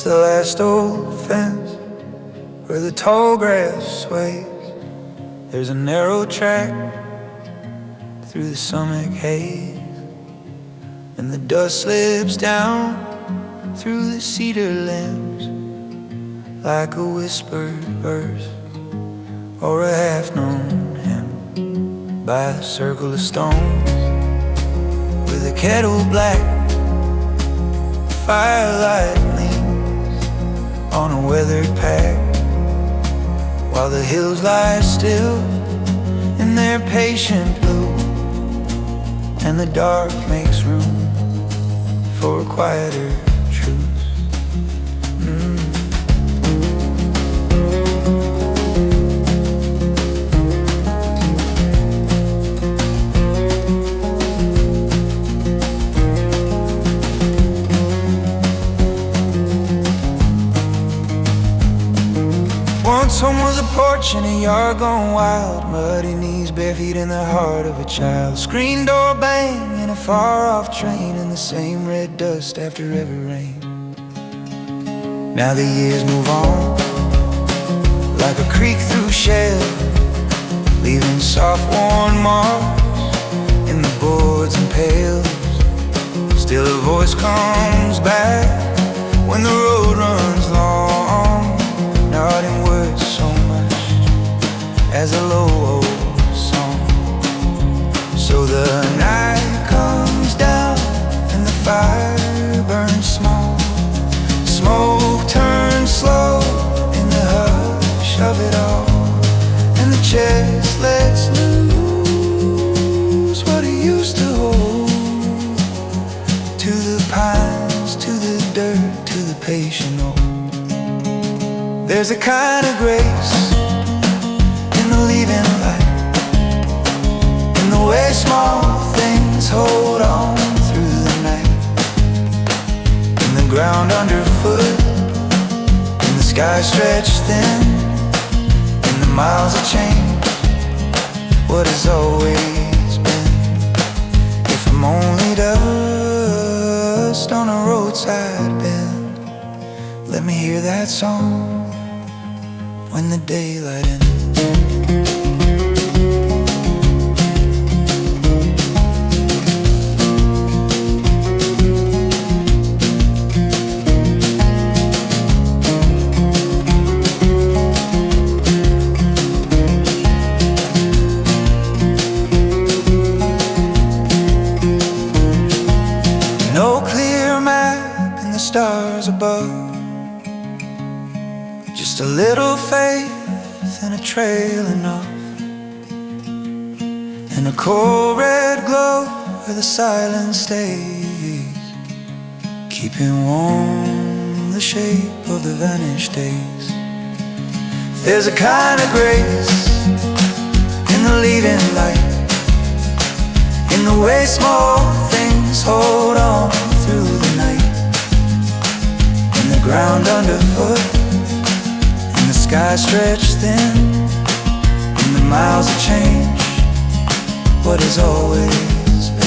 the last old fence where the tall grass sways. There's a narrow track through the summer haze, and the dust slips down through the cedar limbs like a whispered verse or a half-known hymn by a circle of stones with a kettle black. Firelight leans on a weathered pack while the hills lie still in their patient blue, and the dark makes room for a quieter truth. Once home was a porch in a yard gone wild, muddy knees, bare feet in the heart of a child. Screen door bang in a far-off train, and the same red dust after every rain. Now the years move on like a creek through shell, leaving soft worn marks in the boards and pails. Still a voice comes back when the road runs long, not in words so much as a low old song. So the night comes down and the fire burns small. Smoke turns slow in the hush of it all, and the chest lets loose what it used to hold. To the pines, to the dirt, to the patient old. There's a kind of grace in the leaving light, in the way small things hold on through the night, in the ground underfoot, in the sky stretched thin, in the miles of change, what has always been. If I'm only dust on a roadside bend, let me hear that song when the daylight ends. No clear map in the stars above, just a little faith and a trail enough, and a cold red glow where the silence stays, keeping warm the shape of the vanished days. There's a kind of grace in the leaving light, in the way small things hold on through the night, in the ground underfoot, the sky stretched thin, in the miles of change, what has always been.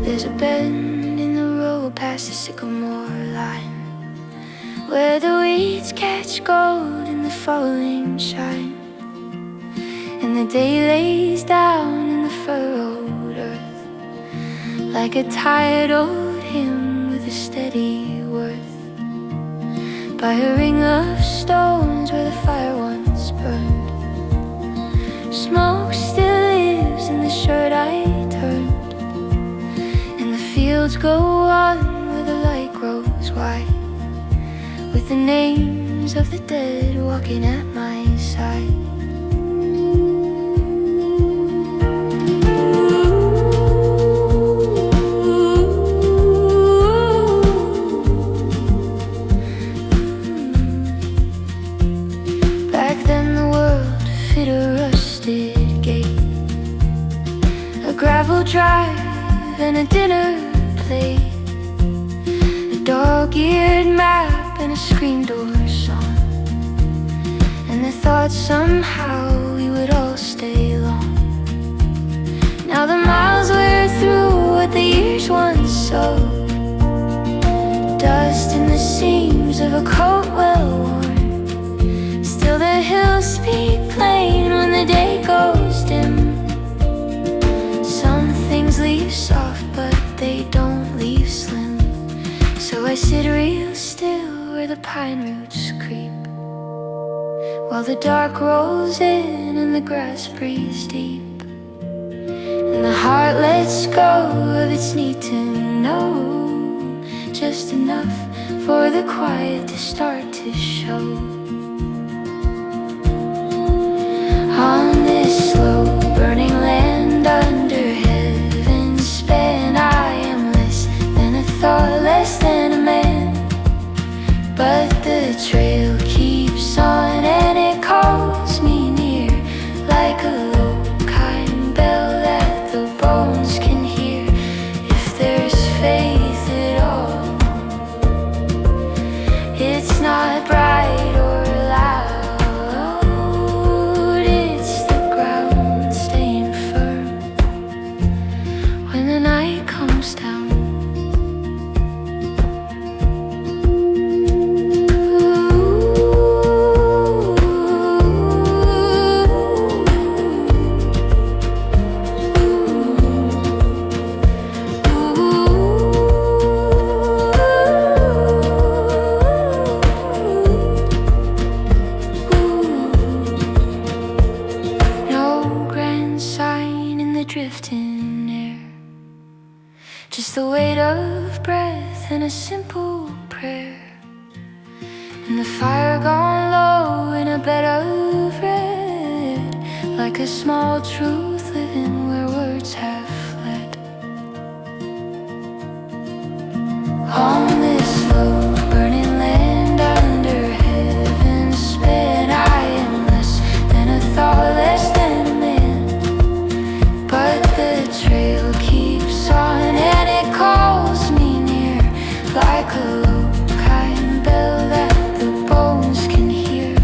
There's a bend in the road past the sycamore line, where the weeds catch gold in the falling shine, and the day lays down in the furrowed earth like a tired old hymn with a steady worth, by a ring of stones where the fire once burned. Smoke still lives in the shirt I turned, and the fields go on where the light grows white, with the names of the dead walking at my side. Back then the world fit a rusted gate, a gravel drive and a dinner plate, a dog-eared map and a screen door song, and the thought somehow we would all stay long. Now the miles wear through what the years once sowed, dust in the seams of a coat well worn. Still the hills speak plain when the day goes dim. Some things leave soft but they don't leave slim, so I sit real still where the pine roots creep, while the dark rolls in and the grass breathes deep, and the heart lets go of its need to know, just enough for the quiet to start to show. On this slow burning land under heaven's span, I am less than a thought, less than a man, but the trail keeps on and it calls me near, like a low kind bell that the bones can hear, if there's faith at all. It's not bright or loud, it's the ground staying firm when the night comes down. No grand sign in the drifting air, just the weight of breath and a simple prayer, and the fire gone low in a bed of red, like a small truth living where words have fled. On this slow burning land under heaven's span, I am less than a thought, less than a man, but the trail keeps on and it calls me near, like a low kind bell that the bones can hear.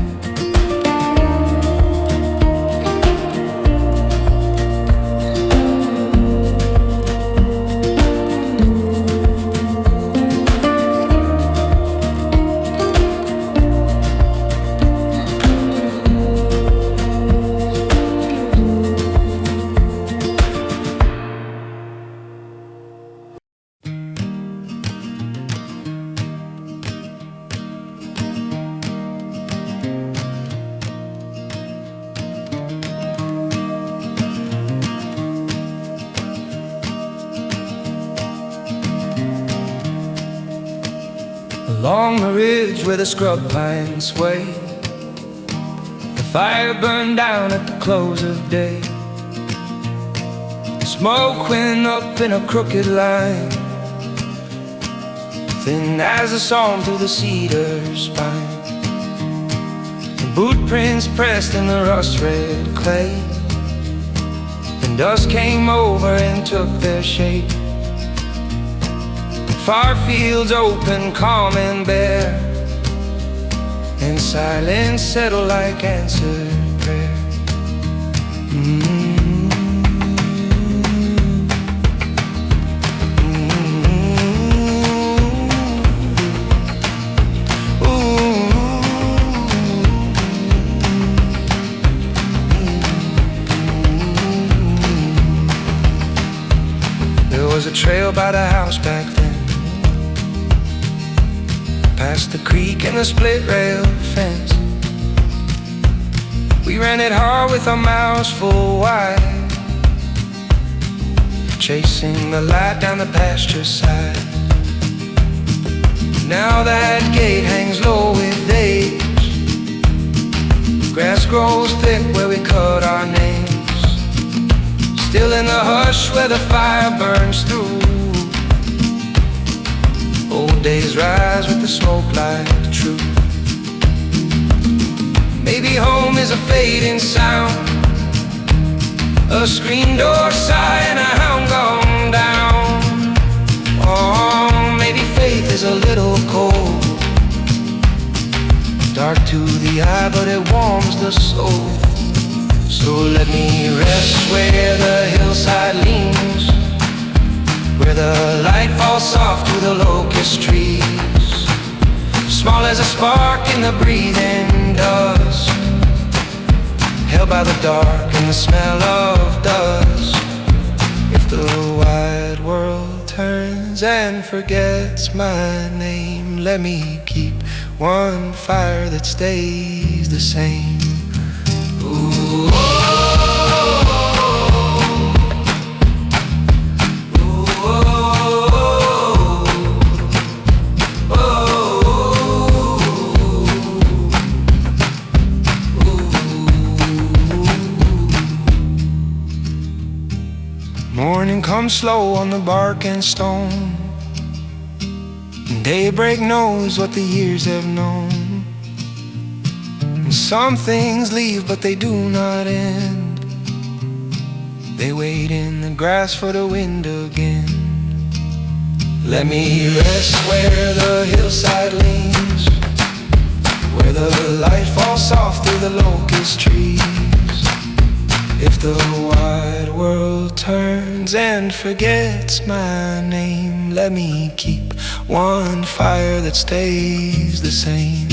Along the ridge where the scrub pines sway, the fire burned down at the close of day. Smoke went up in a crooked line, thin as a song through the cedar spine, and boot prints pressed in the rust-red clay. Then dust came over and took their shape. Far fields open, calm and bare, and silence settled like answered prayer. There was a trail by the house back then, past the creek and the split rail fence. We ran it hard with our mouths full wide, chasing the light down the pasture side. Now that gate hangs low with age. Grass grows thick where we cut our names. Still in the hush where the fire burns through. Old days rise with the smoke like truth. Maybe home is a fading sound, a screen door sigh and a hound gone down. Oh, maybe faith is a little cold, dark to the eye but it warms the soul. So let me rest where the hillside leans, where the light falls soft through the locust trees, small as a spark in the breathing dust, held by the dark and the smell of dust. If the wide world turns and forgets my name, let me keep one fire that stays the same. Ooh, oh. Morning comes slow on the bark and stone, and daybreak knows what the years have known. And some things leave but they do not end. They wait in the grass for the wind again. Let me rest where the hillside leans, where the light falls soft through the locust trees. If the wide world turns and forgets my name, let me keep one fire that stays the same.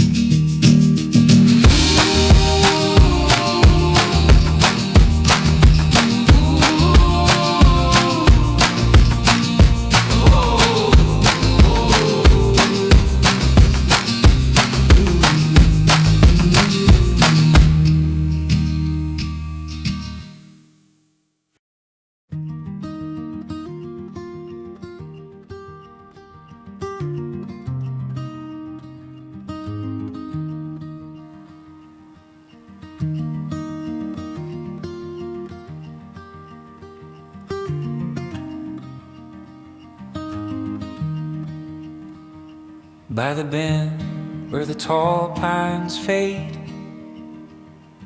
By the bend where the tall pines fade,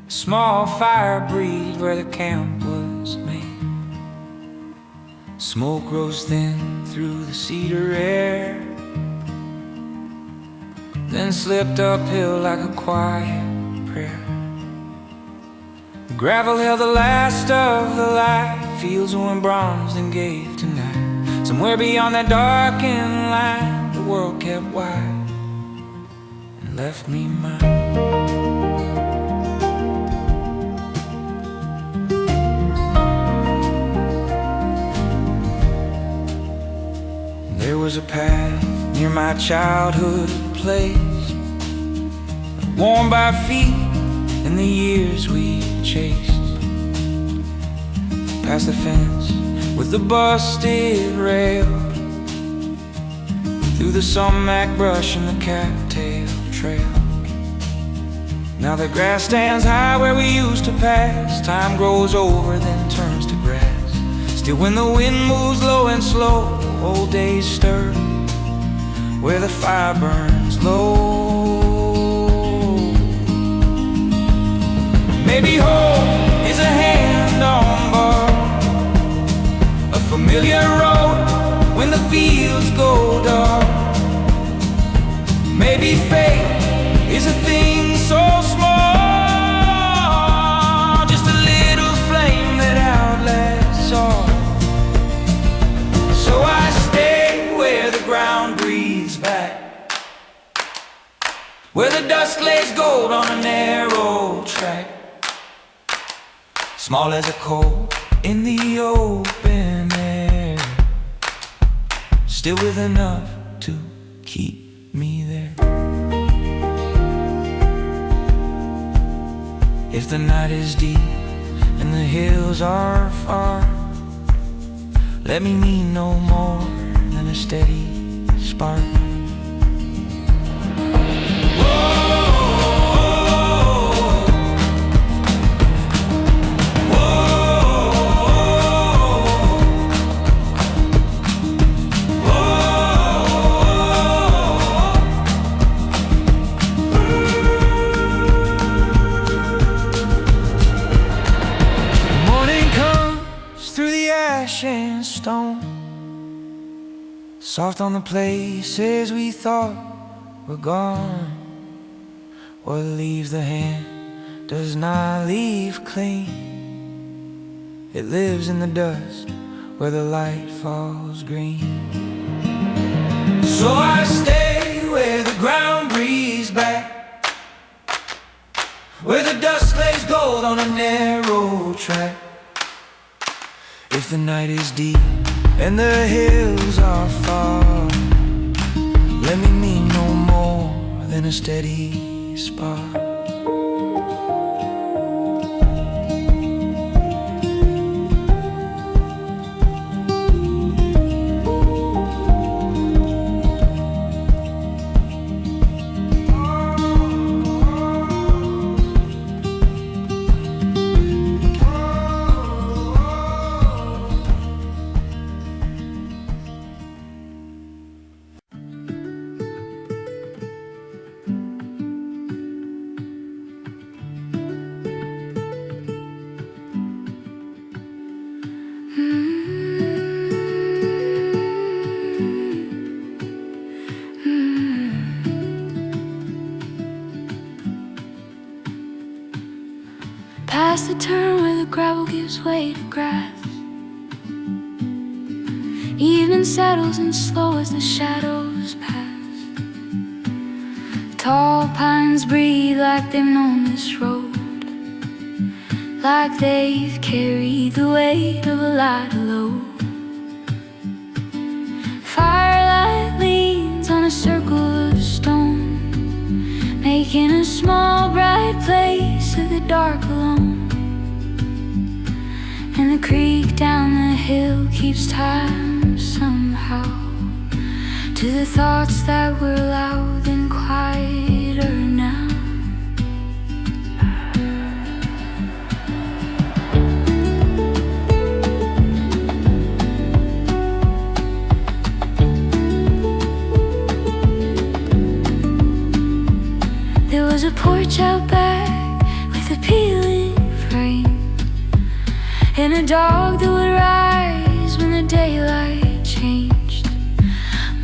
a small fire breathed where the camp was made. Smoke rose thin through the cedar air, then slipped uphill like a quiet prayer. The gravel held the last of the light, fields were bronzed and gave tonight. Somewhere beyond that darkened line, the world kept wide and left me mine. There was a path near my childhood place, worn by feet and the years we chased. Past the fence with the busted rail, through the sumac brush and the cattail trail. Now the grass stands high where we used to pass. Time grows over then turns to grass. Still when the wind moves low and slow, old days stir where the fire burns low. Maybe hope is a hand on bar, a familiar road when the fields go dark. Maybe fate is a thing so small, just a little flame that outlasts all. So I stay where the ground breathes back, where the dust lays gold on a narrow track, small as a coal in the open air, still with enough to keep me there. If the night is deep and the hills are far, let me mean no more than a steady spark. stone, soft on the places we thought were gone. What leaves the hand does not leave clean. It lives in the dust where the light falls green. So I stay where the ground breathes back, where the dust lays gold on a narrow track. If the night is deep and the hills are far, let me mean no more than a steady spark. Past the turn where the gravel gives way to grass, evening settles in slow as the shadows pass. Tall pines breathe like they've known this road, like they've carried the weight of a lighter load. Firelight leans on a circle of stone, making a small bright place of the dark alone. And the creek down the hill keeps time somehow to the thoughts that were loud and quieter now. There was a porch out back with a peeling frame, and a dog that would rise when the daylight changed.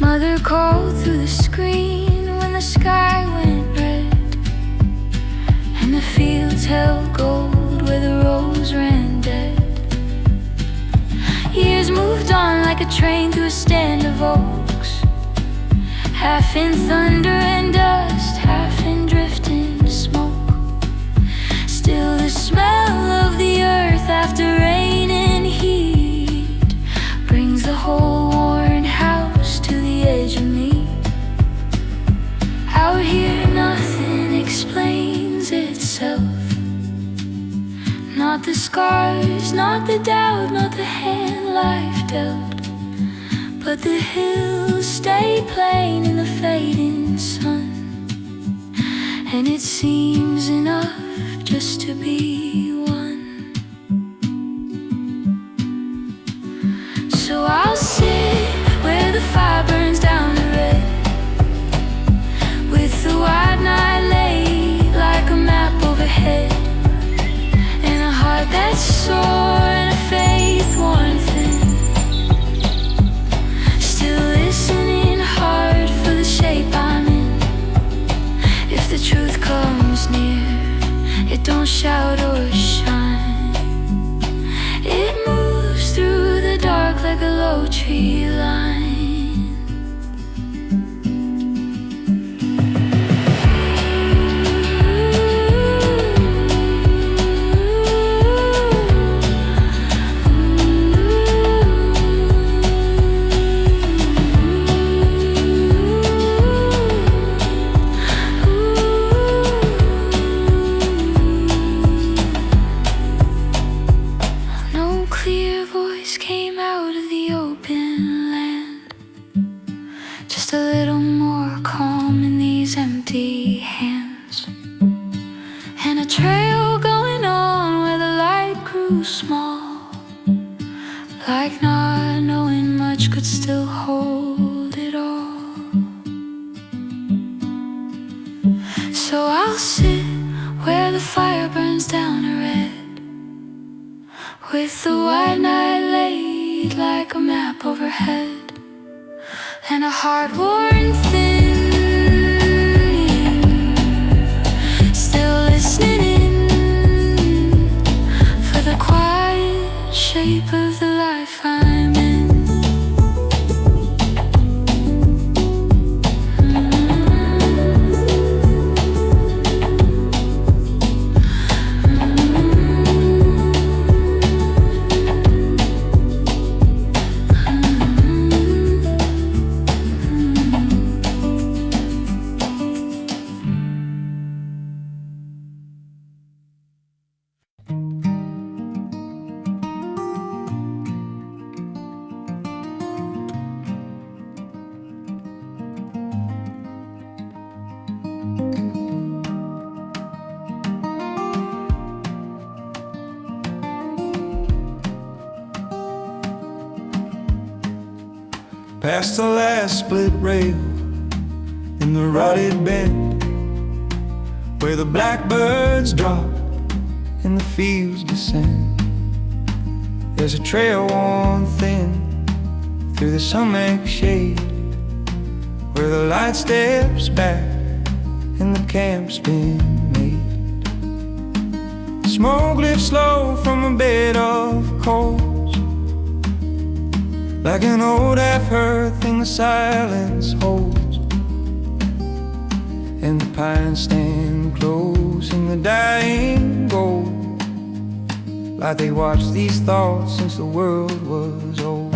Mother called through the screen when the sky went red, and the fields held gold where the rows ran dead. Years moved on like a train through a stand of oaks, half in thunder and dust, half in drifting smoke. Still the smell of the earth after rain and heat brings the whole worn house to the edge of me. Out here nothing explains itself, not the scars, not the doubt, not the hand life dealt, but the hills stay plain in the fading sun. And it seems enough just to be one. So I'll sit where the fire burns down the red, with the wide night laid like a map overhead, and a heart that's sore and a faith worn thin, still listening hard for the shape I'm in. If the truth comes near, it don't shout or shine, it moves through the dark like a low tree line. Like not knowing much could still hold it all. So I'll sit where the fire burns down a red, with the white night laid laid like a map overhead, and a heart worn thin, still listening in for the quiet shape of the life I'm in. Past the last split rail in the rotted bend, where the blackbirds drop and the fields descend. There's a trail worn thin through the sumac shade, where the light steps back and the camp's been made. Smoke lifts slow from a bed of coals, like an old half-heard thing the silence holds. And the pines stand close in the dying gold, like they watched these thoughts since the world was old.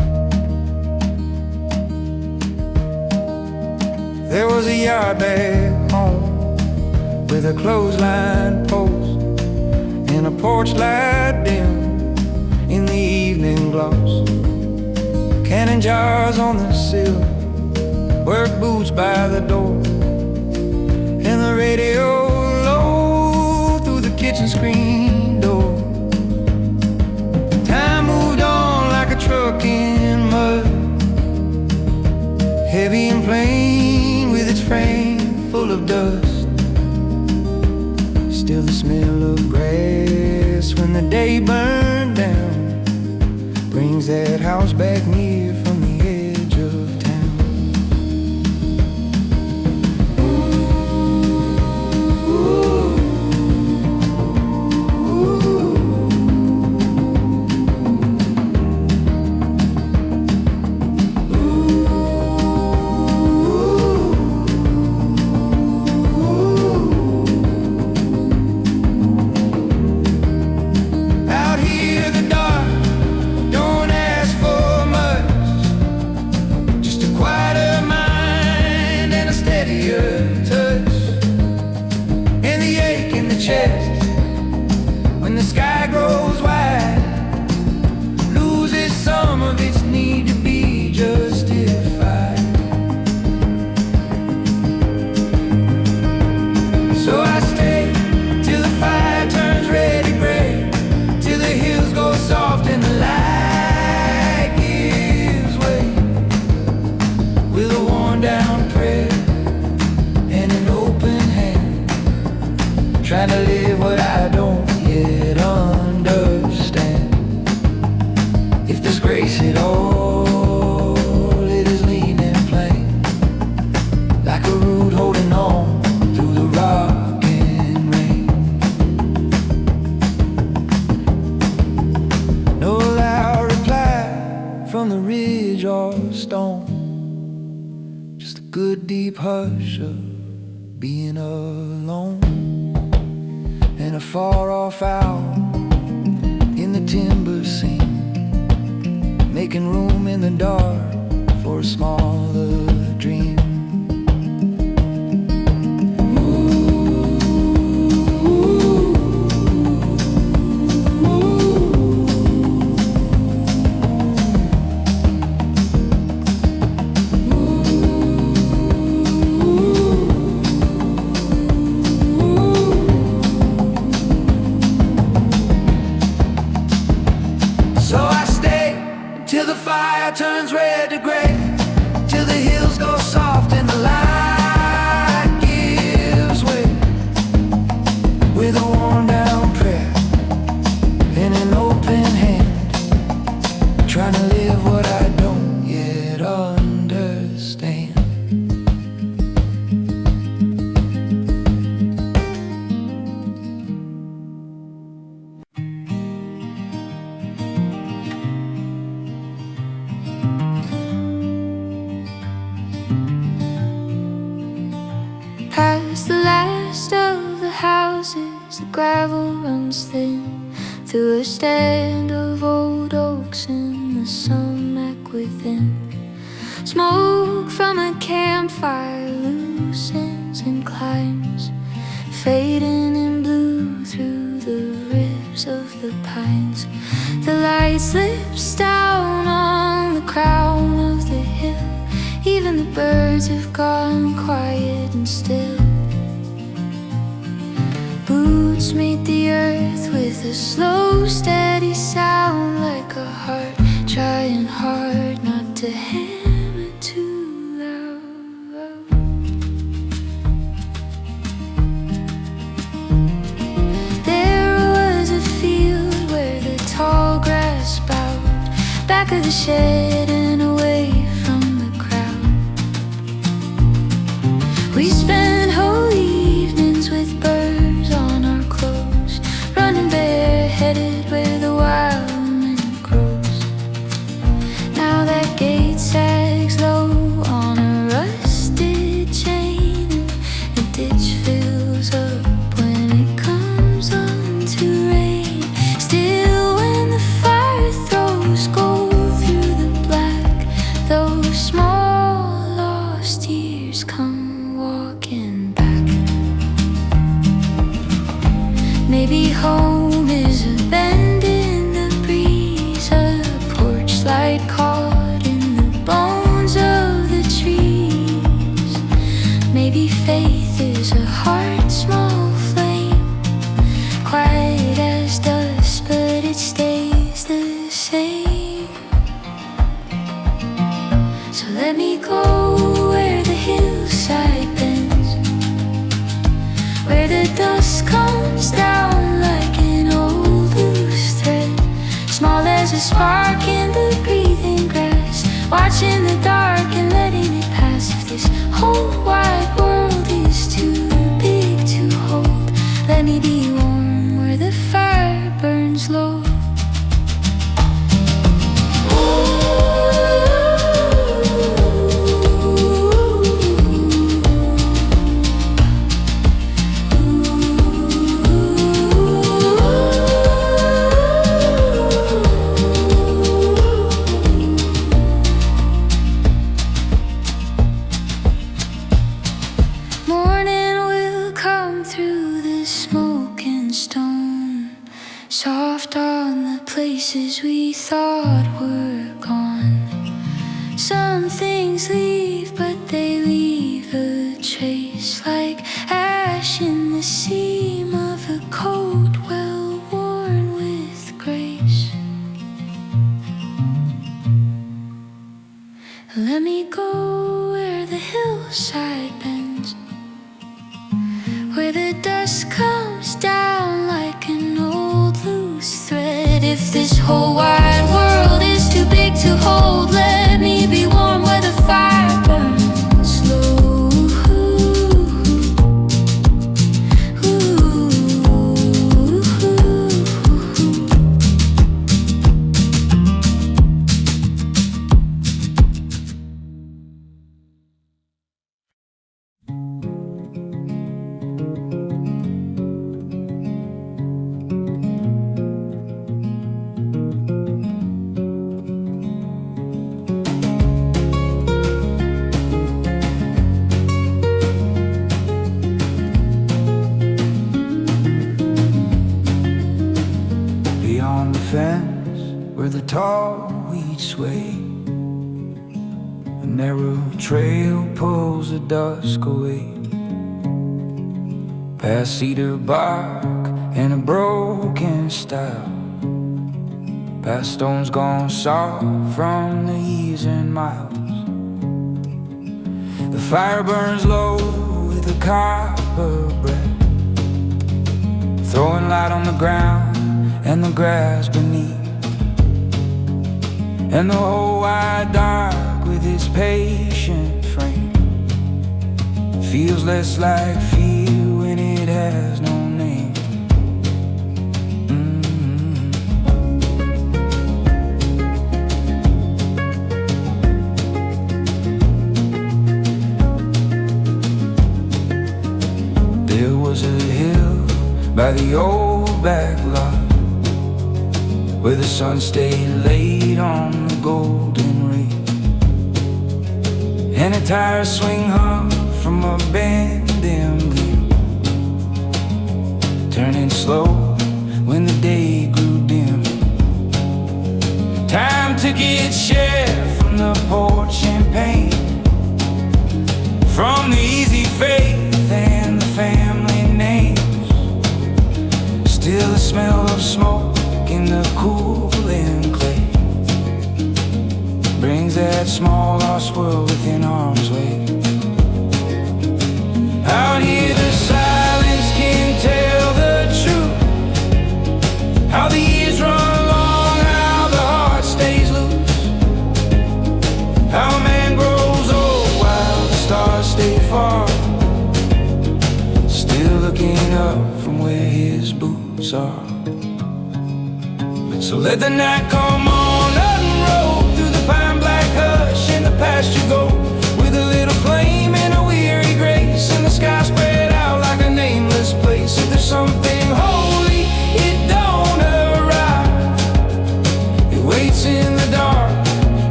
There was a yard back home with a clothesline post and a porch light dim in the evening gloss. Cannon jars on the sill, work boots by the door, and the radio low through the kitchen screen door. Time moved on like a truck in mud, heavy and plain with its frame full of dust. Still the smell of grass when the day burned down brings that house back near from the edge of town. Out here the dark don't ask for much, just a quieter mind and a steadier touch, and the ache in the chest when the sky grows wide, loses some of its need to be justified. So I stay till the fire turns red and gray, till the hills go soft and the light gives way, with a worn down prayer and an open hand, trying to live what I don't yet understand. If there's grace at all, it is lean and plain, like a root holding on through the rock and rain. No loud reply from the ridge or stone, just a good deep hush of being alone, and a far off owl in the timber scene, making room in the dark for a smaller dream. So I stay till the fire turns red to gray, till the hills was thin, through a stand of old oaks in the sumac within. Smoke from a campfire loosens and climbs, fading in blue through the ribs of the pines. The light slips down on the crown of the hill. Even the birds have gone quiet and still. Boots meet the earth with a slow, steady sound, like a heart trying hard not to hammer too loud. There was a field where the tall grass bowed, back of the shed and away from the crowd. We spent whole evenings with birds on our clothes, running bareheaded where the wild wind grows. Now that gate sags low on a rusted chain, and the ditch fills up when it comes on to rain. Still, when the fire throws gold through the black, those small lost years come walking back. Maybe home is a bend in the breeze, a porch light caught in the bones of the trees. Maybe faith is a heart, small flame, quiet as dust, but it stays the same. So let me go where the hillside bends, where the dust comes down like an old loose thread, small as a spark in the breathing grass, watching the dark and letting it pass. If this whole wide world is too big to hold, let me be warm where the fire burns low. Morning will come through the smoke and stone, soft on the places we thought were gone. Some things leave, but they leave a trace, like ash in the seam of a coat well worn with grace. Let me go where the hillside bends, where the dust comes down like an old loose thread. If this whole wide world is too big to hold, let me be warm where the fire burns low. Beyond the fence where the tall weeds sway, a narrow trail pulls the dusk away, past cedar bark and a broken stile, past stones gone soft from the years and miles. The fire burns low with a copper breath, throwing light on the ground and the grass beneath, and the whole wide dark with its patient frame feels less like fear when it has no name. There was a hill by the old back lot where the sun stayed late on the golden ring, and a tire swing hung from a bending beam, turning slow when the day grew dim. Time to get shared from the poured champagne, from the easy faith and the family names. Still the smell of smoke in the cooling clay brings that small lost world within arm's way. Out here the silence can tell the truth, how the years run long, how the heart stays loose, how a man grows old while the stars stay far, still looking up from where his boots are. So let the night come on, unrolled through the pine black hush in the pasture gold, with a little flame and a weary grace, and the sky spread out like a nameless place. If there's something holy, it don't arrive, it waits in the dark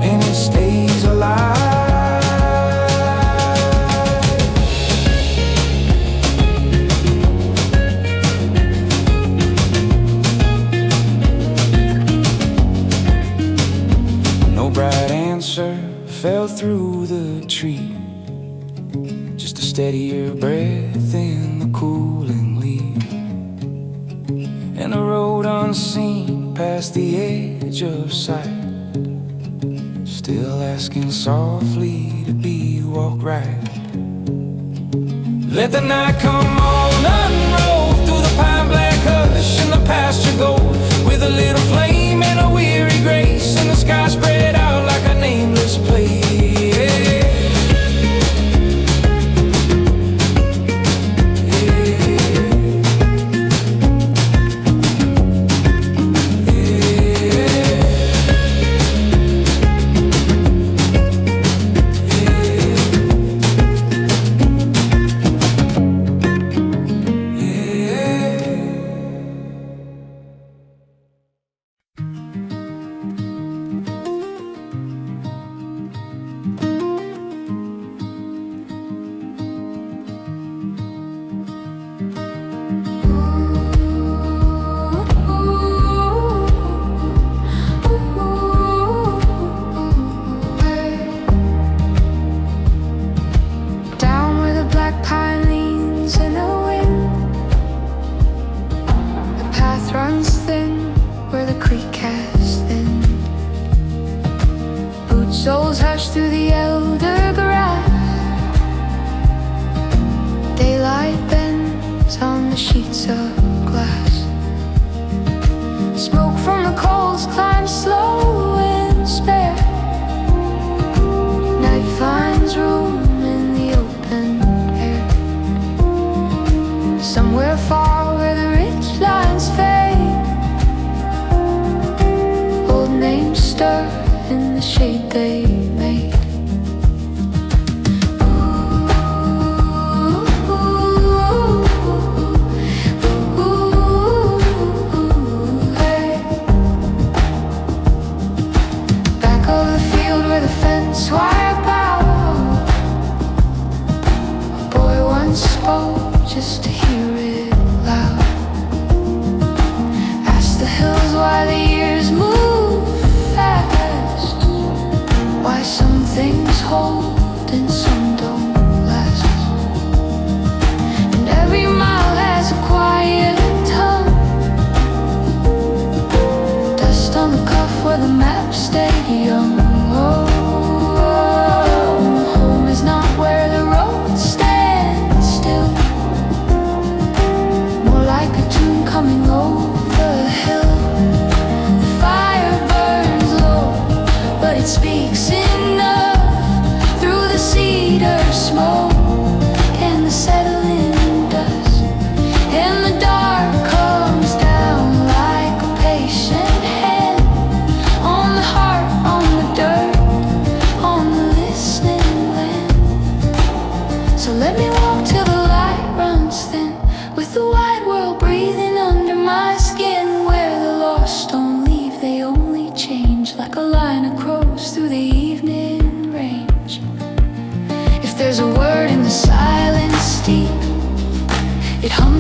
and it stays alive. Bright answer fell through the tree, just a steadier breath in the cooling leaves, and a road unseen past the edge of sight, still asking softly to be walked right. Let the night come on, unrolled through the pine black hush and the pasture gold, with a little flame and a weary grace, and the sky spread out like a nameless place. Souls hush through the elder grass. Daylight bends on the sheets of glass. Smoke from the coals climbs slow and spare. Night finds room in the open air. Somewhere far where the rich lines fade, old names stir in the shade they made. Hey. Back of the field where the fence wire bound, a boy once spoke just to hear it loud. Asked the hills why the years move fast, why some things hold and some don't last. And every mile has a quiet tongue, dust on the cuff where the maps stay young. Home is not where the road stands still, more like a tune coming over the hill. The fire burns low, but it speaks enough through the cedar smoke and the settling dust. And the dark comes down like a patient hand on the heart, on the dirt.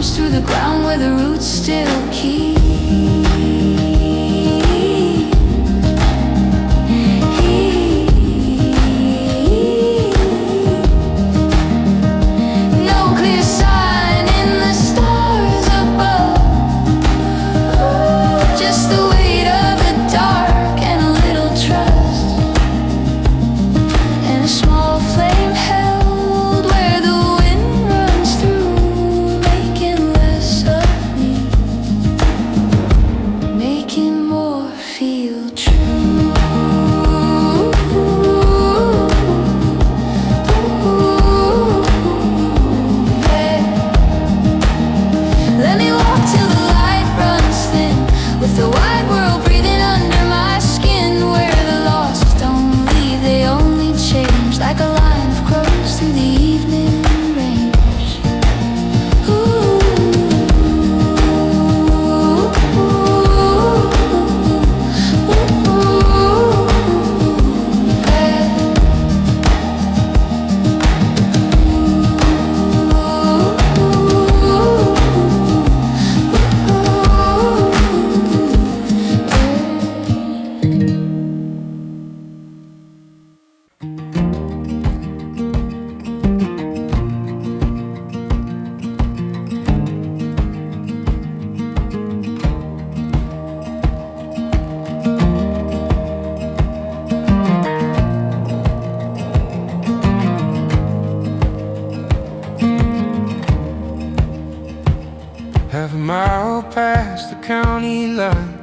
arms through the ground where the roots still keep. No clear sign in the stars above, just the weight of the dark and a little trust, and a small flame held where the wind runs through, making less of me, making more feel true. Let me walk till the light runs thin, with the wide world breathing under my skin, where the lost don't leave, they only change, like a line of crows through the evening range. Ooh, Half a mile past the county line,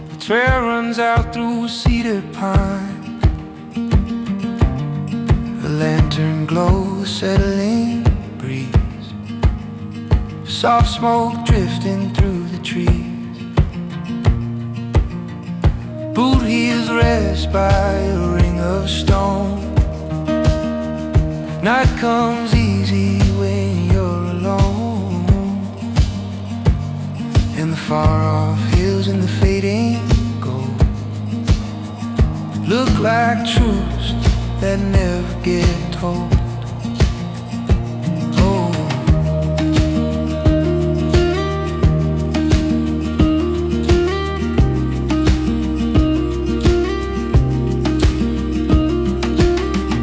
the trail runs out through a cedar pine. The lantern glow, settling breeze, soft smoke drifting through the trees. Boot heels rest by a ring of stone. Night comes easy when you're alone, in the far-off hills and the fading gold look like truths that never get told. Oh,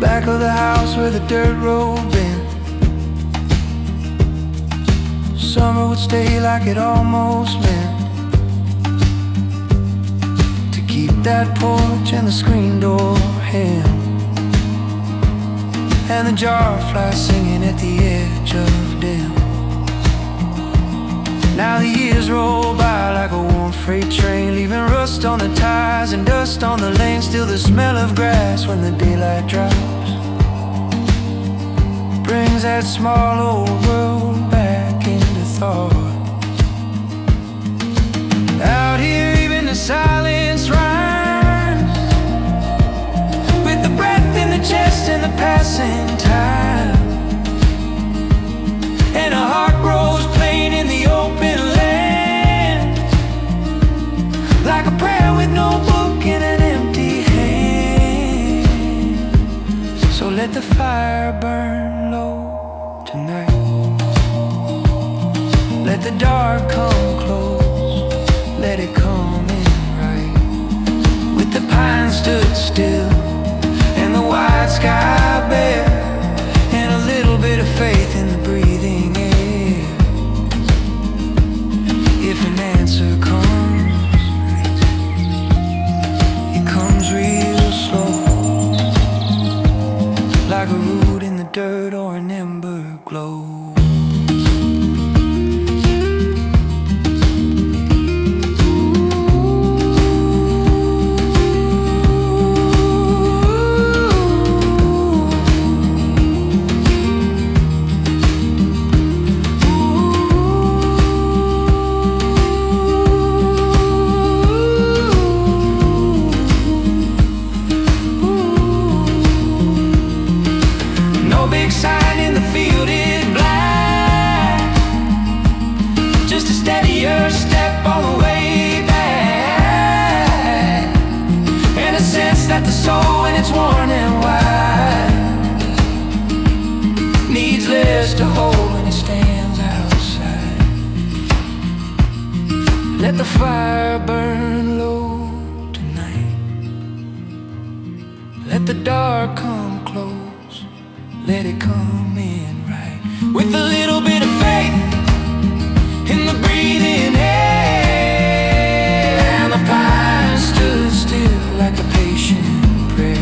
back of the house where the dirt road been, summer would stay like it almost meant to keep that porch and the screen door held, and the jar fly singing at the edge of death. Now the years roll by like a worn freight train, leaving rust on the tires and dust on the lane. Still the smell of grass when the daylight drops brings that small old world back into thought. Out here even the silence rhymes with the breath in the chest and the passing time, and a heart grows plain in the open land, like a prayer with no book in an empty hand. So let the fire burn low tonight, let the dark come close, let it come in right. With the pines stood still and the wide sky bare, and a little bit of faith in the breathing air. If an answer comes, it comes real slow, like a root in the dirt or an ember glow. To hold Let the fire burn low tonight. Let the dark come close. Let it come in right. With a little bit of faith in the breathing air. And the pine stood still like a patient prayer.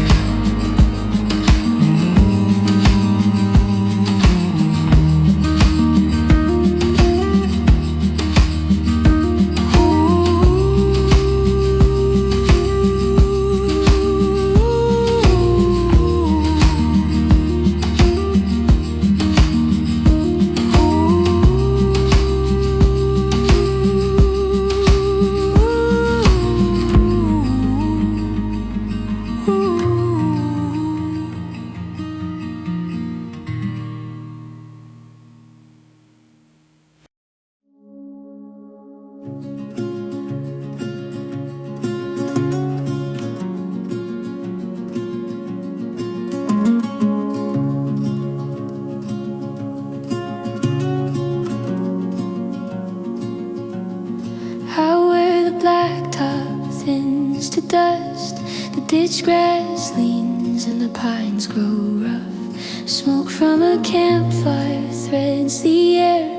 Ditch grass leans and the pines grow rough. Smoke from a campfire threads the air,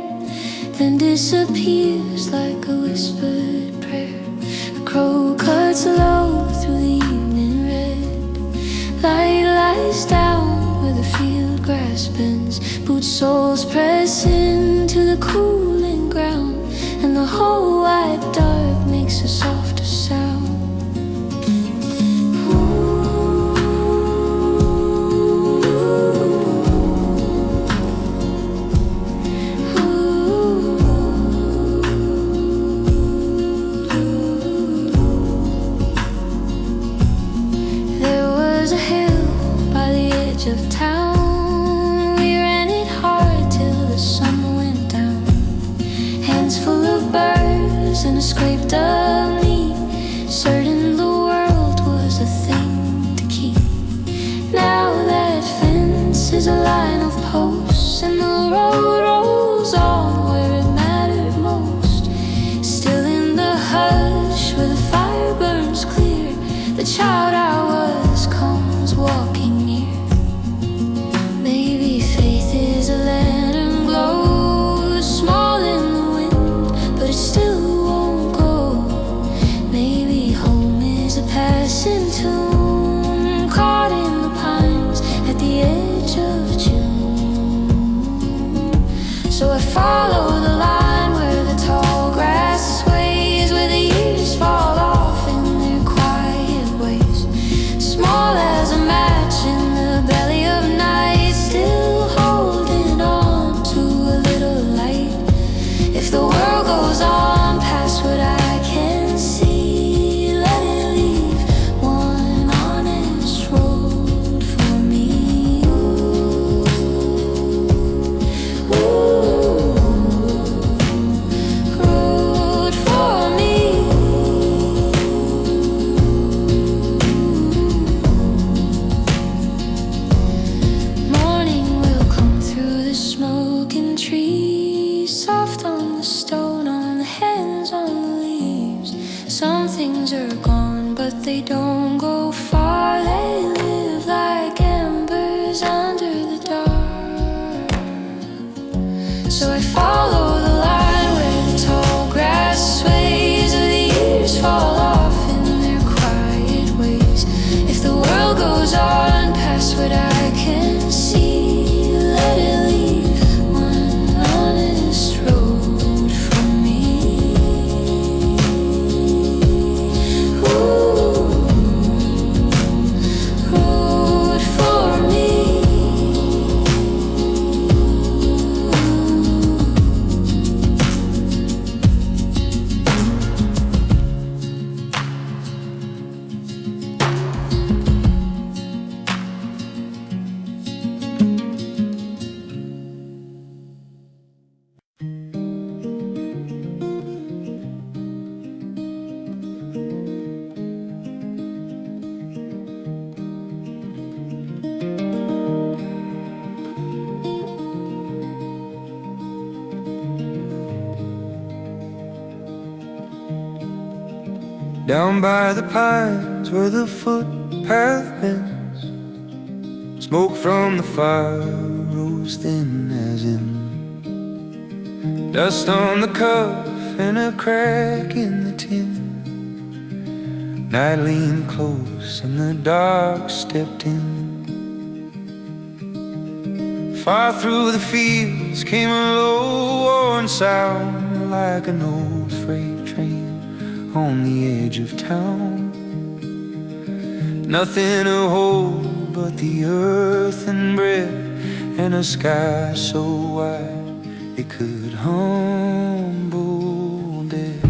then disappears like a whispered prayer. A crow cuts low through the evening red. Light lies down where the field grass bends. Boot soles press into the cooling ground, and the whole wide dark makes a softer sound. Of town, we ran it hard till the sun went down. Hands full of burrs and a scraped up knee, certain the world was a thing to keep. Now that fence is a line of posts, and the road rolls on where it mattered most. Still in the hush where the fire burns clear, the child I was comes walking near. Maybe faith is a lantern glow, small in the wind, but it still won't go. Maybe home is a passing tune, caught in the pines at the edge of June. So I follow the line where the tall grass sways, where the years fall off in their quiet ways. Small as a match in the belly of night, still holding on to a little light. If the world goes on past what I can see, let it leave one honest road for me. Ooh, road for me. Morning will come through the smoking trees, soft on the stone, on the hands, on the leaves. Some things are gone, but they don't go far. They live like embers under the dark. So I follow the line where the tall grass sways, where the years fall off in their quiet ways. If the world goes on past what I can see, let it leave one honest road for me. Ooh, Down by the pines where the footpath bends, smoke from the fire rose thin as ends. Dust on the cuff and a crack in the tin. Night leaned close and the dark stepped in. Far through the fields came a low worn sound, like an old freight train on the edge of town. Nothing to hold but the earth and breath, and a sky so wide it could humble death.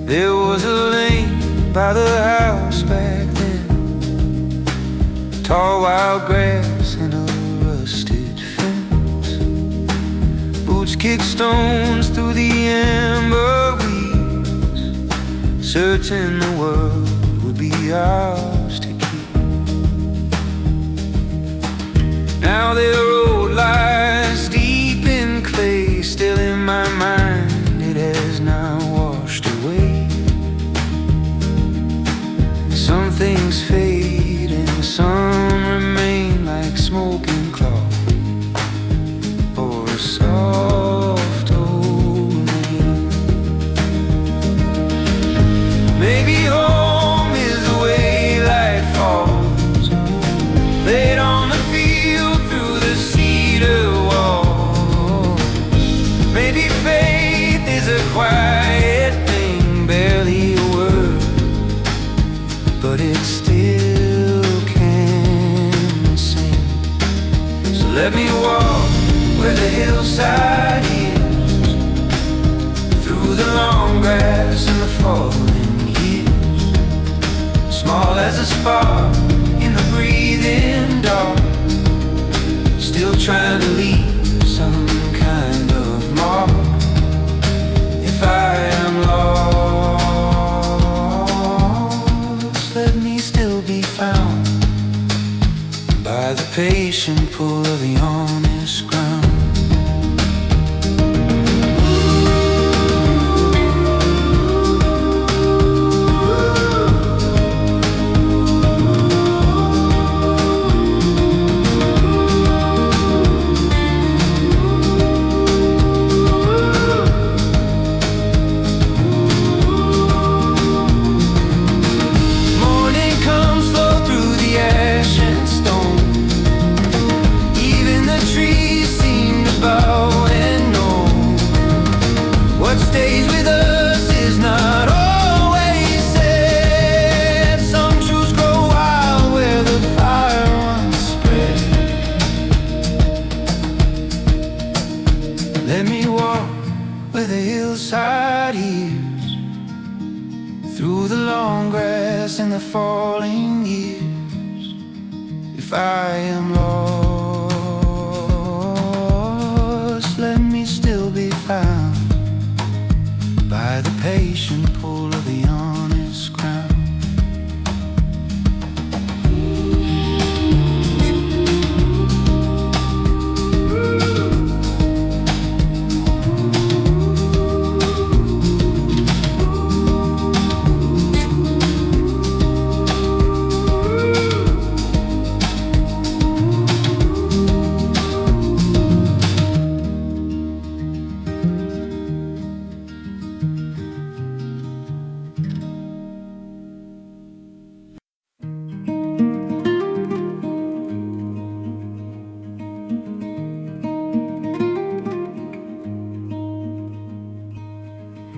There was a lane by the house back then, tall wild grass and a rusted fence. Boots kicked stones through the amber weeds, certain the world would be ours to keep. Now their road lies deep in clay, still in my mind it has now washed away. Some things fade and some remain, like smoking cloth or a soft old name. Maybe home is the way light falls, laid on the field through the cedar walls. Maybe faith is a quiet thing, barely a word, but it still can sing. So let me walk where the hillside is, through the long grass and the falling years. Small as a spark in the breathing dark, still trying to leave some kind of mark. If I am lost, let me still be found by the patient pull of the honest ground. Stays with us is not always said. Some truths grow wild where the fire once spread. Let me walk where the hillside hears, through the long grass and the falling years. If I am lost, let me still be found by the patient pull of the honest ground.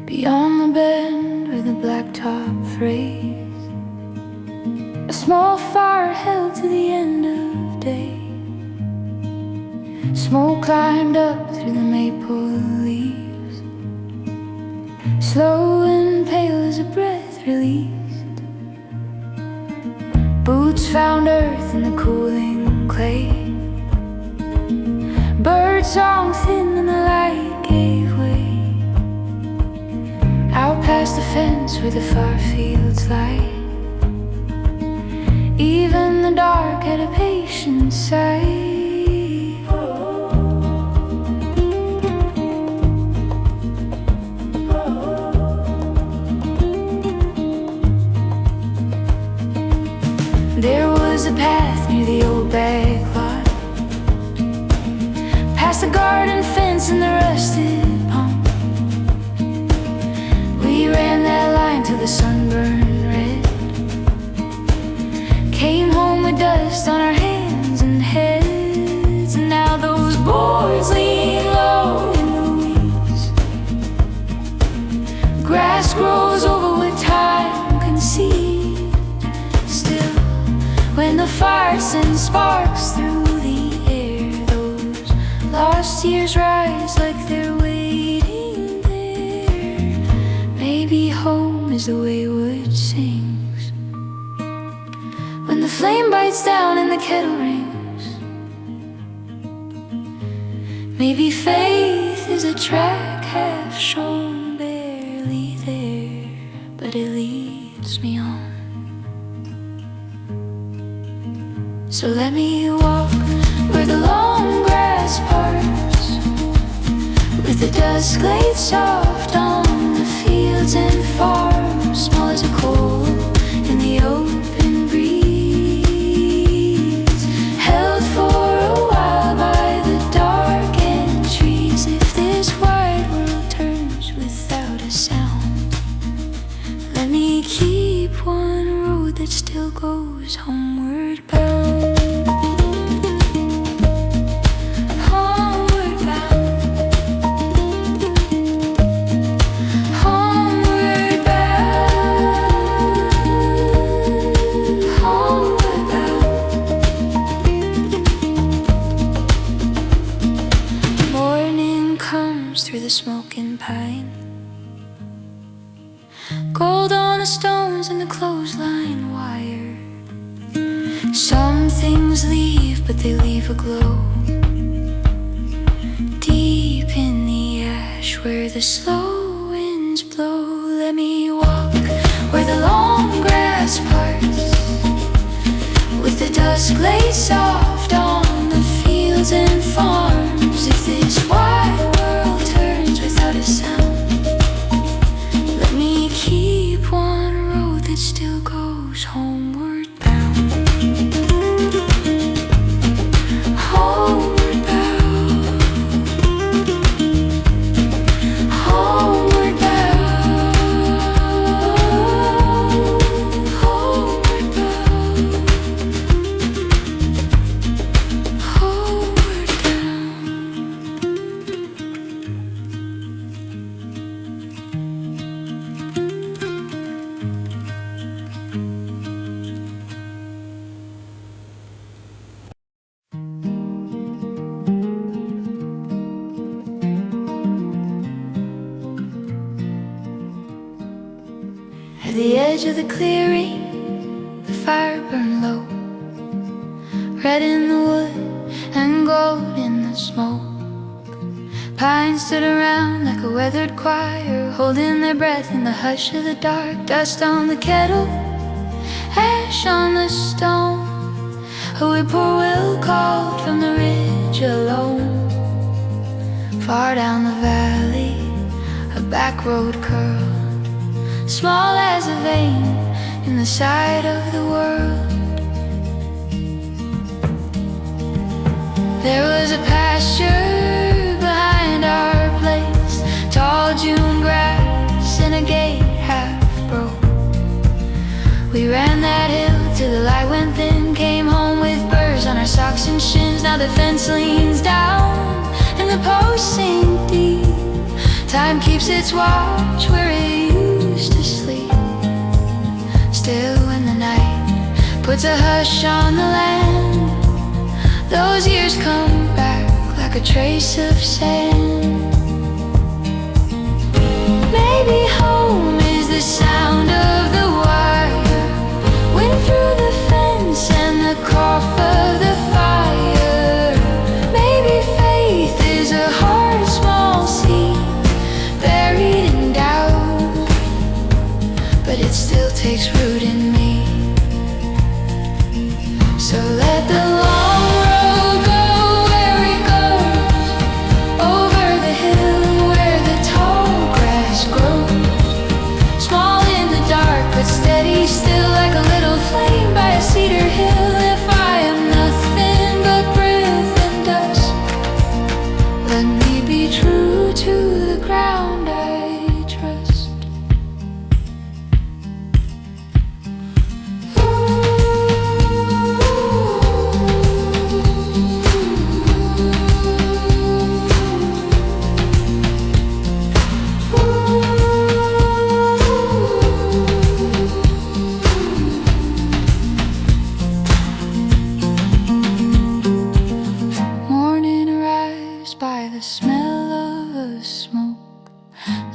Beyond the bend where the blacktop frays, a small fire held to the end of day. Smoke climbed up through the maple leaves, slow and pale as a breath released. Boots found earth in the cooling clay. Bird song thin and the light gave way. Out past the fence where the far fields lie, even the dark had a patient side. path near the old back lot, past the garden fence and the rusted pump. We ran that line till the sun burned red, came home with dust on our hands and heads. And now those boards lean low in the weeds, grass grows over what time can see. Still, when the fire sends sparks through the air, those lost years rise like they're waiting there. Maybe home is the wayward sings when the flame bites down and the kettle rings. Maybe faith is a track half shown, barely there, but it leads me on. So let me walk where the long grass parts, with the dusk laid soft on the fields and farms, small as a coal in the open breeze, held for a while by the darkened trees. If this wide world turns without a sound, let me keep one road that still goes homeward bound. Through the smoking pine, gold on the stones and the clothesline wire. Some things leave, but they leave a glow deep in the ash where the slow winds blow. Let me walk where the long grass parts, with the dusk laid soft on the fields and farms. If this wide world turns without a sound, let me keep one road that still goes homeward bound. Homeward bound, homeward bound, homeward bound, homeward bound. At the edge of the clearing, the fire burned low, red in the wood and gold in the smoke. Pines stood around like a weathered choir, holding their breath in the hush of the dark. Dust on the kettle, ash on the stone. A whippoorwill called from the ridge alone. Far down the valley, a back road curled, small as a vein in the side of the world. There was a pasture behind our place, tall June grass and a gate half broke. We ran that hill till the light went thin, came home with burrs on our socks and shins. Now the fence leans down and the posts sink deep. Time keeps its watch where it used to sleep. Still when the night puts a hush on the land, those years come back like a trace of sand. Maybe home is the sound of the wire, wind through the fence and the cough of the fire. Maybe faith is a hard small seed buried in doubt, but it still takes root in me. So let the long road go where it goes, over the hill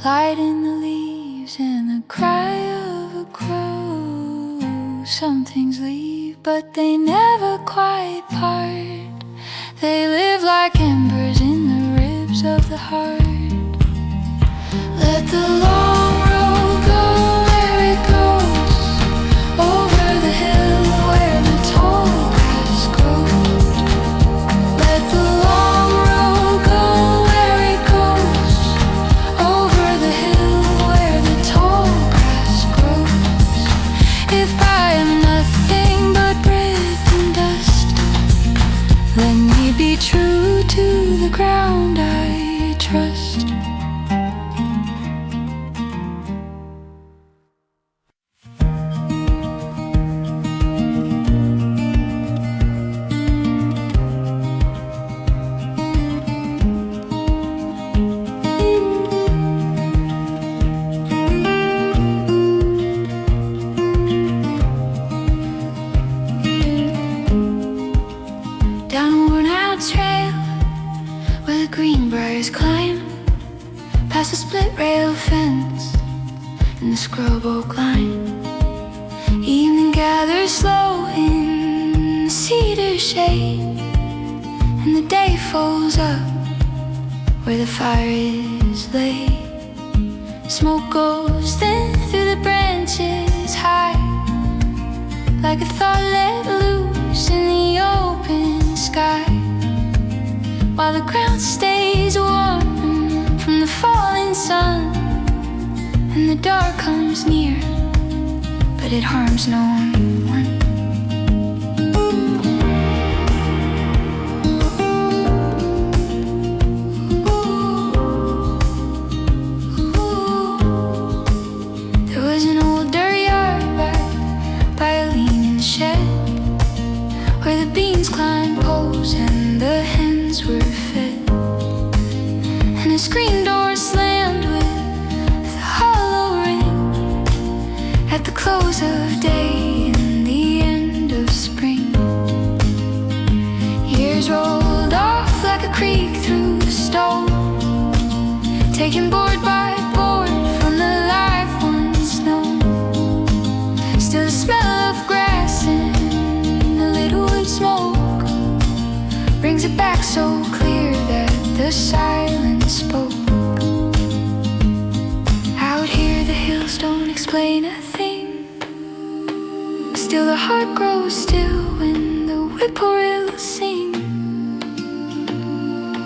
light in the leaves and the cry of a crow. Some things leave, but they never quite part. They live like embers in the ribs of the heart. Let the long road go where it goes, over the hill where the tall grass grows. Let the long road go where it goes, over the hill where the tall grass grows. If I am nothing but breath and dust, let me be true to the ground I trust. Down a worn-out trail where the greenbriers climb, past a split-rail fence and the scrub oak line. Evening gathers slow in the cedar shade, and the day falls up where the fire is laid. Smoke goes thin through the branches high, like a thought let loose in the open sky, while the ground stays warm from the falling sun, and the dark comes near, but it harms no one. There was an old dirt yard by a leaning shed, where the beans climbed poles and the hens were fed, and a screen door slammed with a hollow ring at the close of day and the end of spring. Years rolled off like a creek through a stone, taking board by board from the life once known. Still the smell of grass and a little wood smoke brings it back so clear that the silence spoke. Out here the hills don't explain a thing, still the heart grows still when the whippoorwills sing,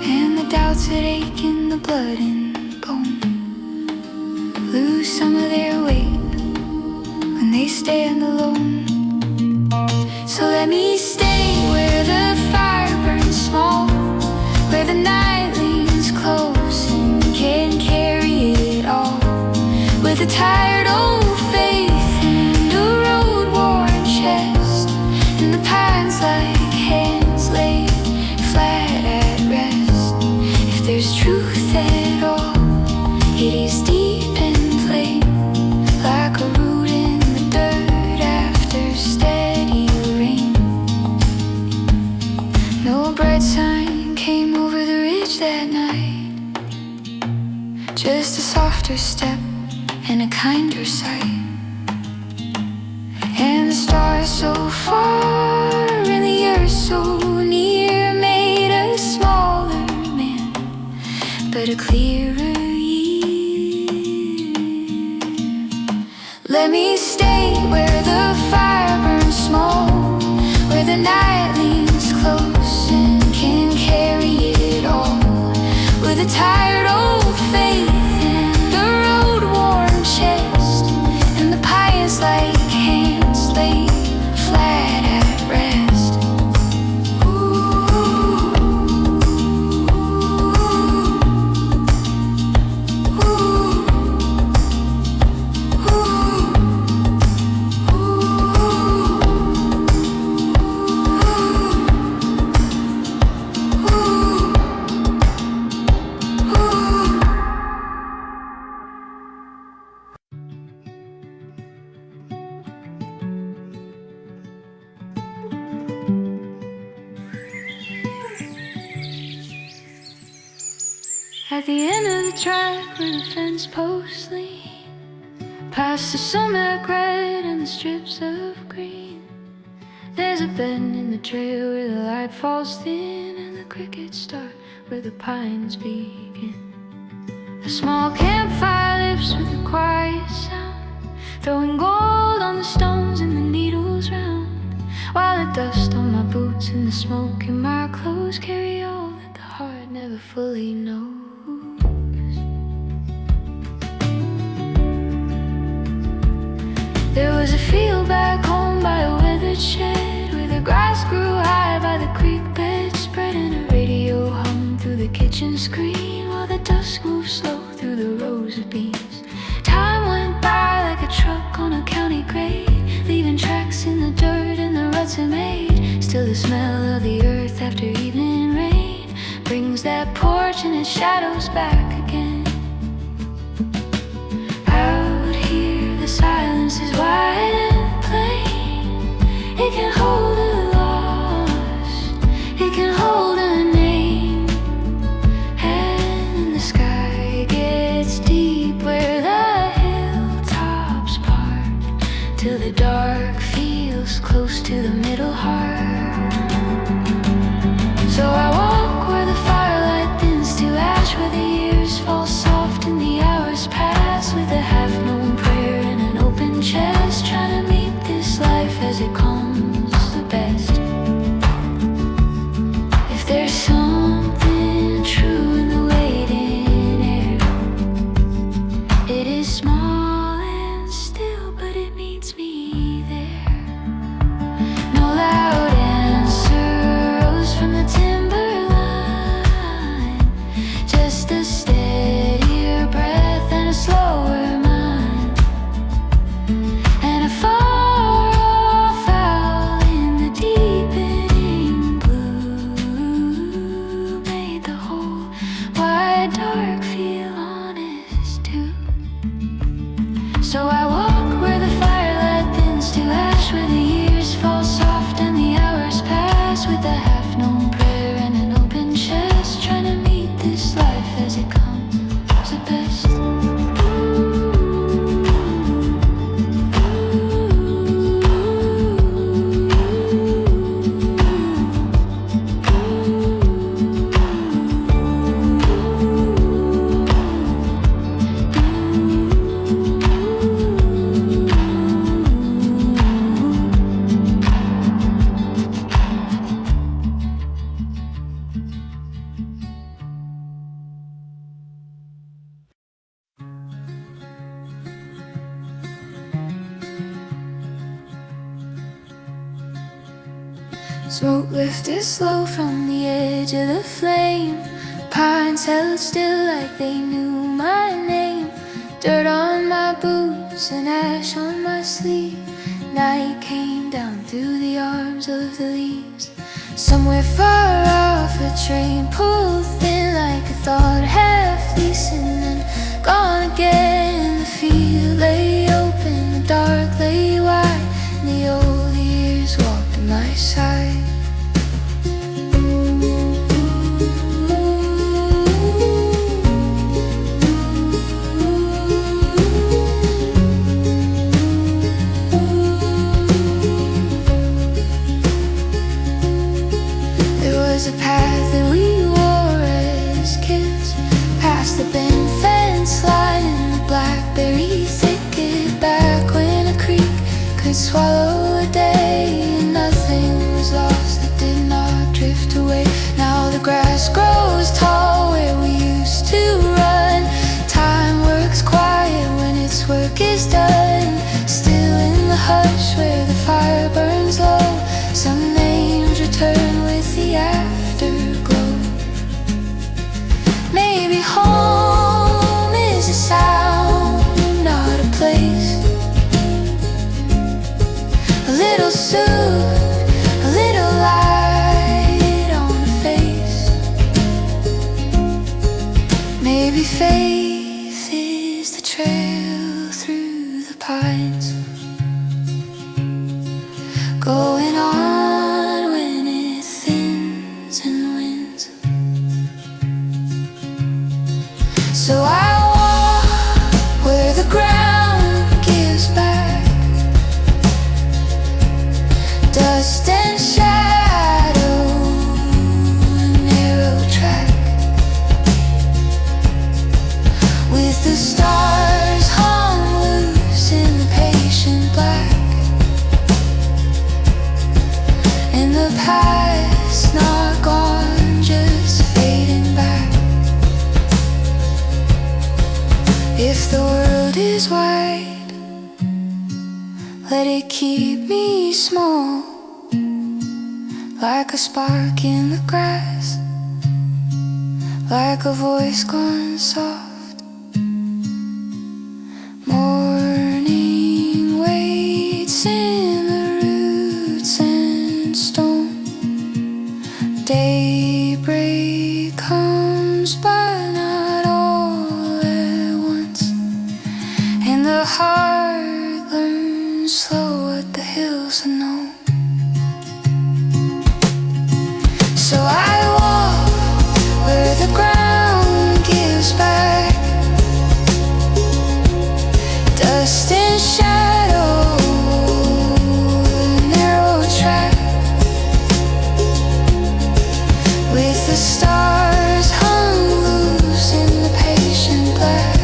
and the doubts that ache in the blood and bone lose some of their weight when they stand alone. So let me stay where the fire burns small, where the night leans close and can carry it all, with a tired old faith and a road-worn chest, and the pines like hands laid flat at rest. If there's truth at all, it is deep and plain, like a root in the dirt after steady rain. No bright sign came over the ridge that night, just a softer step and a kinder sight. And the stars so far and the earth so near made a smaller man, but a clearer year. Let me stay where the fire burns small, where the night leans close and can carry it all, with a tired old faith and a road-worn chest, and the pious like hands laid flat at rest. Ooh. At the end of the track where the fence posts lean, past the sumac red and the strips of green, there's a bend in the trail where the light falls thin and the crickets start where the pines begin. A small campfire lifts with a quiet sound, throwing gold on the stones and the needles round, while the dust on my boots and the smoke in my clothes carry all that the heart never fully knows. There was a field back home by a weathered shed, where the grass grew high by the creek bed, spreading a radio hum through the kitchen screen, while the dusk moved slow through the rows of beams. Time went by like a truck on a county grade, leaving tracks in the dirt and the ruts it made. Still the smell of the earth after evening rain brings that porch and its shadows back again. Out here the silence is wide and plain. It can hold a loss, it can hold a name. And then the sky gets deep where the hilltops part, till the dark feels close to the middle heart. So I walk where the firelight thins to ash, where the years fall soft and the hours pass, with a half-known prayer and an open chest, trying to meet this life as it comes the best. If there's something true in the waiting air, it is small and still, but it meets me there. No loud answer rose from the timberline, just a steadier breath and a slower mind, and a far-off owl in the deepening blue made the whole wide dark feel honest too. So I walk where the firelight thins to ash, where the years fall soft and the hours pass, with a half-known prayer and an open chest, trying to meet this life as it comes the best. Smoke lifted slow from the edge of the flame. Pines held still like they knew my name. Dirt on my boots and ash on my sleeve. Night came down through the arms of the leaves. Somewhere far off a train pulled thin like a thought, half leasing and gone again. The field lay open, the dark lay wide, and the old years walked at my side. A path that we wore as kids, past the bent fence line and the blackberry thicket, back when a creek could swallow a day and nothing was lost that did not drift away. Now the grass grows tall where we used to run. Time works quiet when its work is done. Still in the hush where the fire burns low, some names return with the afterglow. Maybe home is a sound, not a place. A little soothe, a little light on the face. Maybe faith is the trail through the pines, going on when it thins and wins. So I walk where the ground gives back, dust and shadow, a narrow track, with the stars hung loose in the patient black, and the past not gone, just fading back. If the world is wide, let it keep me small, like a spark in the grass, like a voice gone soft. Morning waits in the roots and stone, daybreak comes but not all at once, and the heart learns slow what the hills are known. So I walk where the ground gives back, dust and shadow, narrow track, with the stars hung loose in the patient black,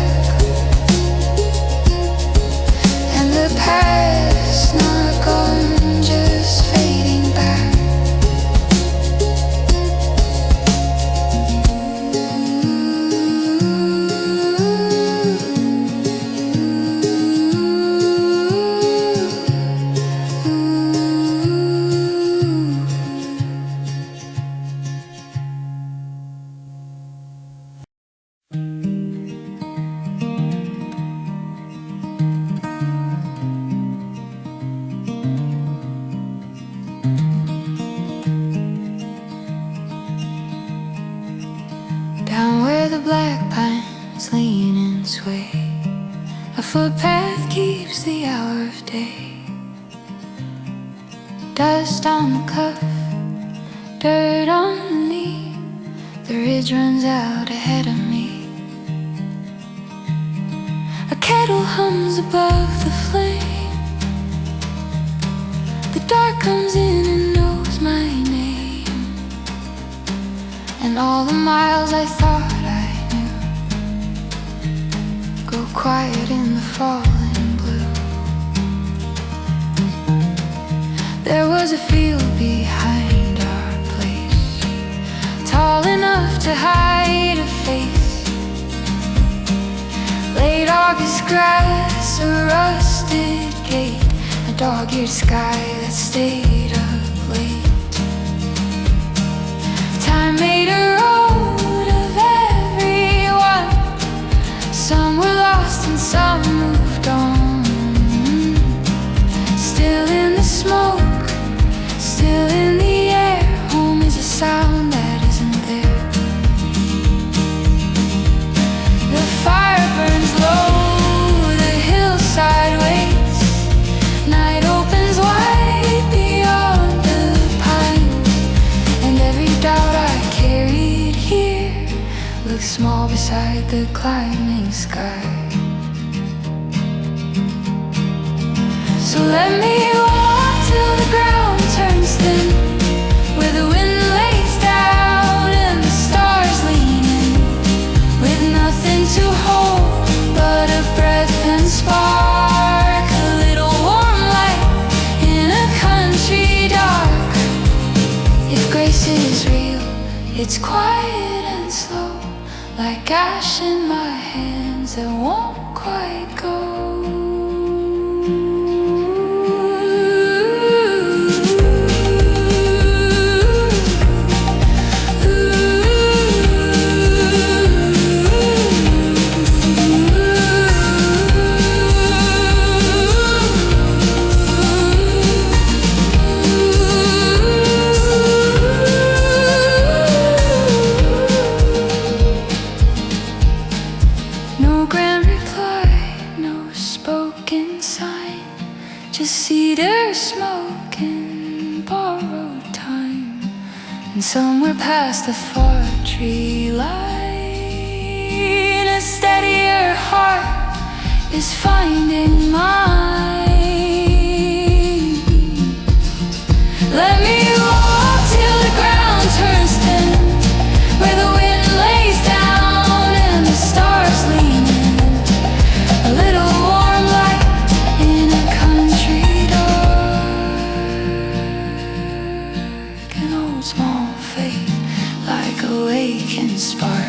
and the past not gone, just fading back. Down where the black pines lean and sway, a footpath keeps the hour of day. Dust on the cuff, dirt on the knee, the ridge runs out ahead of me. A kettle hums above the flame, the dark comes in and knows my name, and all the miles I thought I knew go quiet in the falling blue. There was a field behind our place, tall enough to hide a face. Late August grass, a rusted gate, a dog-eared sky that stayed up late. Time made a road of everyone, some were lost and some moved on. Still in the smoke, still in the air, home is a sound that isn't there. The fire burns low, the hillside waits, night opens wide beyond the pines, and every doubt I carried here looks small beside the climbing sky. So let me walk till the ground turns thin, where the wind lays down and the stars lean in, with nothing to hold but a breath and spark, a little warm light in a country dark. If grace is real, it's quiet and slow, like ash in my hands that won't quite go. No grand reply, no spoken sign, just cedar smoke and borrowed time. And somewhere past the far tree line, a is finding mine. Let me walk till the ground turns thin, where the wind lays down and the stars lean in. A little warm light in a country dark, an old small faith like a wakened spark.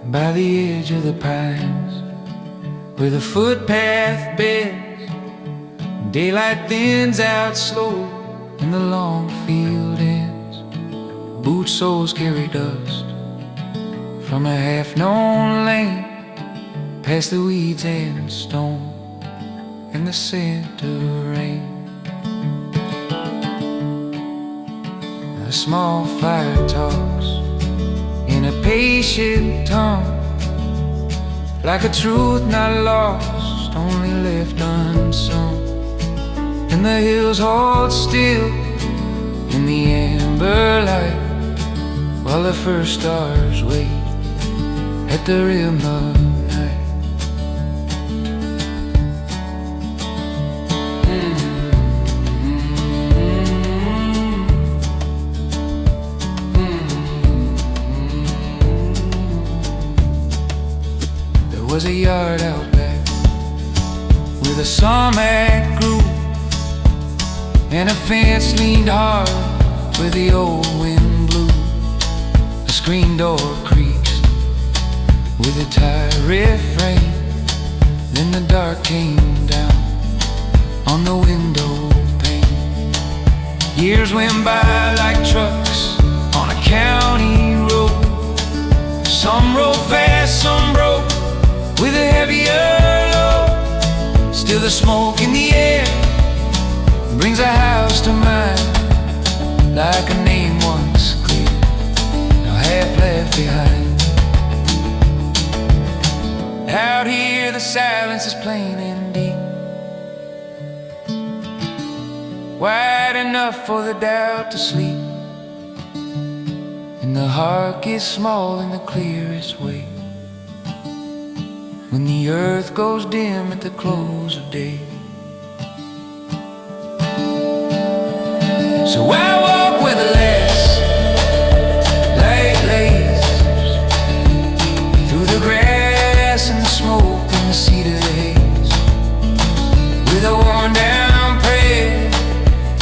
By the edge of the pines, where the footpath bends, daylight thins out slow and the long field ends. Boot soles carry dust from a half-known lane, past the weeds and stone and the scent of rain. A small fire talks in a patient tongue, like a truth not lost, only left unsung. And the hills hold still in the amber light, while the first stars wait at the rim of night. There was a yard out back where the sumac grew, and a fence leaned hard where the old wind blew. The screen door creaks with a tired refrain, then the dark came down on the window pane. Years went by like trucks on a county road. Some rode fast, some broke with a heavier load. Still the smoke in the air brings a house to mind, like a name once clear, now half left behind. Out here the silence is plain and deep, wide enough for the doubt to sleep, and the heart gets small in the clearest way, when the earth goes dim at the close of day. So I walk where the last light lays, through the grass and the smoke and the cedar haze, with a worn down prayer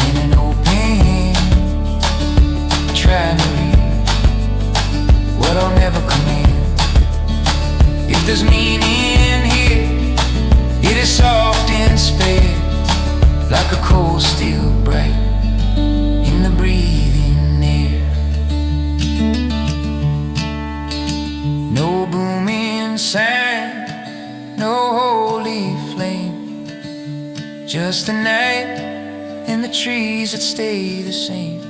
in an open hand, trying to read what I'll never command. If there's meaning here, it is soft and spare, like a cold steel bright in the breathing air. No booming sign, no holy flame, just the night and the trees that stay the same,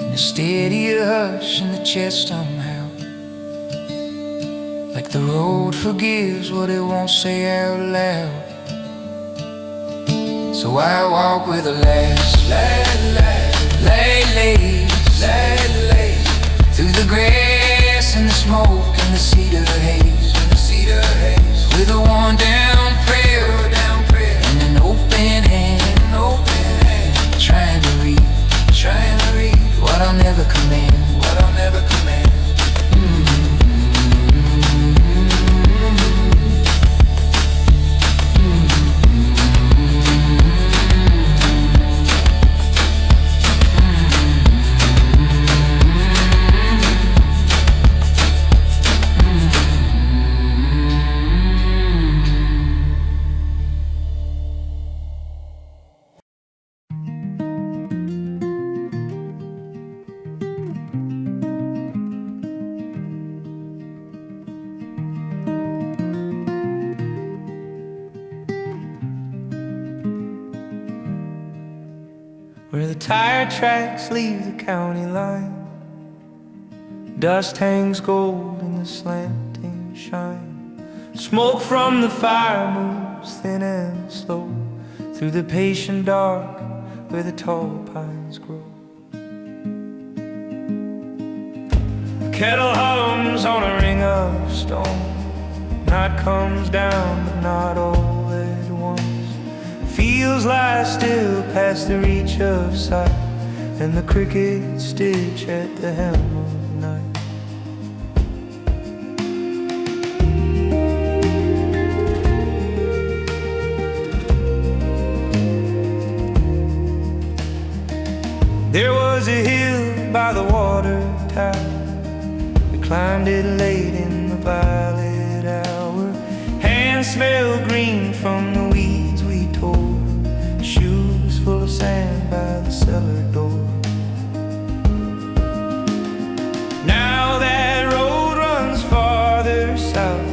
and a steadier hush in the chest somehow, like the road forgives what it won't say out loud. So I walk with the last light lays, through the grass and the smoke and the cedar haze, with a worn down prayer and an open hand, trying to read what I'll never command. tire tracks leave the county line. Dust hangs gold in the slanting shine. Smoke from the fire moves thin and slow through the patient dark where the tall pines grow. The kettle hums on a ring of stone. Night comes down, but not all at once. Fields lie still past the reach of sight, and the crickets stitch at the helm of night. There was a hill by the water tower. We climbed it late in the violet hour. Hands smelled green from the weeds we tore. Shoes full of sand by the cellar door. Now that road runs farther south,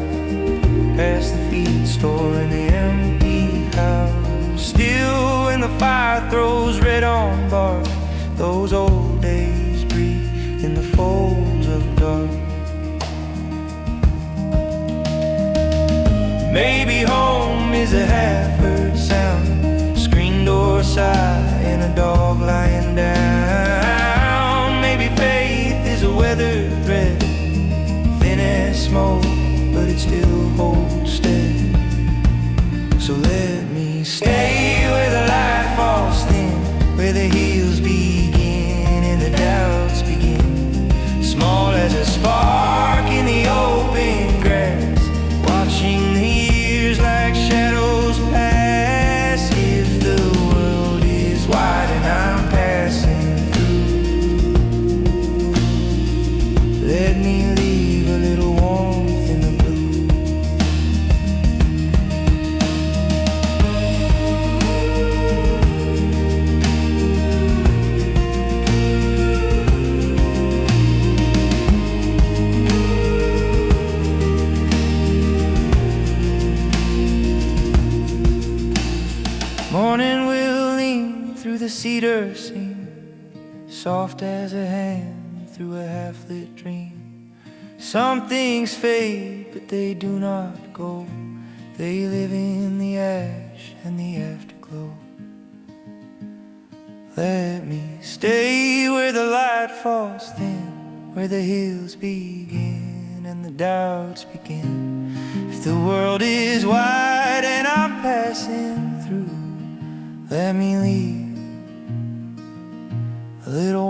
past the feed store and the empty house. Still when the fire throws red on bark, those old days breathe in the folds of dark. Maybe home is a half-heard sound, screen door sigh and a dog lying down. Maybe faith is a weathered thread, thin as smoke, but it still holds steady. So let me stay where the light falls thin, where the hills begin and the doubts begin. Small as a spark in the open grass, watching the years like shadows pass. If the world is wide and I'm passing through, let me leave a little warmth in the blue. Morning will lean through the cedar seam, soft as a hand through a half-lit dream. Some things fade, but they do not go. They live in the ash and the afterglow. Let me stay where the light falls thin, where the hills begin and the doubts begin. If the world is wide and I'm passing through, let me leave a little